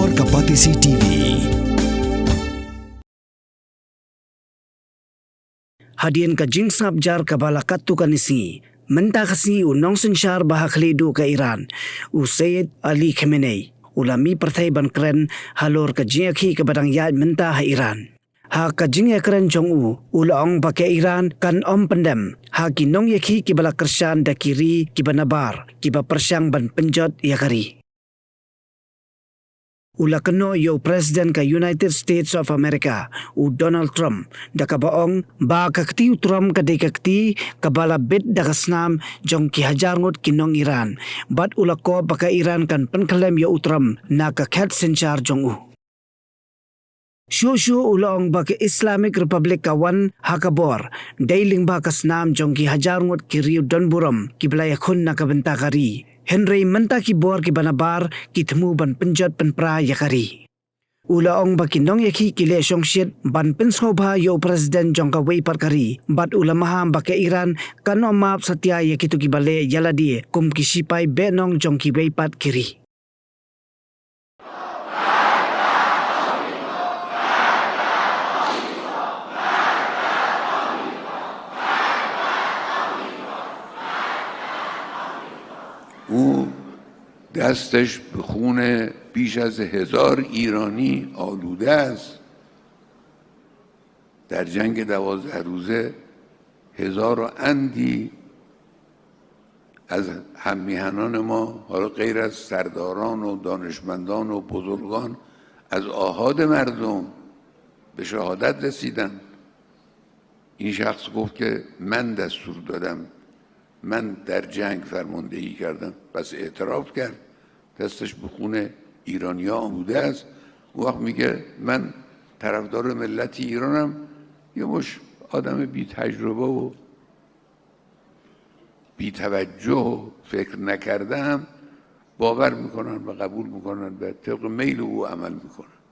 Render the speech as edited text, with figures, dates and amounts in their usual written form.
Warga Patisi TV. Hadian ka jing sabjar ka balakatu kanisi. Menta kasi unong sensyar bahaklidu ka Iran. Usaid Ali Khamenei. Ulami partai ban keren halor ka jing akhi ka badang yad menta ha Iran. Ha ka jing keren jong ulaong baka Iran kan pendem. Ha kinong yakhi ki bala kersan da kiri ki banabar ki ba persyang ban penjot yakari. Ula keno yo Presiden ka United States of America Donald Trump da kabaong ba kakti Trump kadai kakti kabala bit da kasnam jong ki hajar ngut kinong Iran bat ula ko baka Iran kan penkalem yo Trump na kakhet senchar jong Shushu ulong baka Islamic Republic kawan hakabor dailing ba kasnam jong ki hajar ngut ki Rio Donburam ki belaya khun na kabenta kari Henry menta ki bor ki banabar ki themu ban penjot penpra yakari. Ula ong bakinong yakhi ki le shongshit ban penshoba yo Presiden jongka wei parkari bat ula maham baka Iran kano map satya yakitu ki bale yaladi kum ki sipai benong jongki wei pat kiri. او دستش به خون بیش از 1000 ایرانی آلوده است. در جنگ 12 روزه 1000 و اندی از هممیهنان ما، حالا غیر از سرداران و دانشمندان و بزرگان، از آحاد مردم به شهادت رسیدن. این شخص گفت که من دستور دادم، من در جنگ فرماندهی کردم. پس اعتراف کرد دستش به خون ایرانیا آلوده است. اون وقت میگه من طرفدار ملت ایرانم. یه مش آدم بی تجربه و بی توجه و فکر نکرده هم باور میکنن و قبول میکنن و طبق میل او عمل میکنن.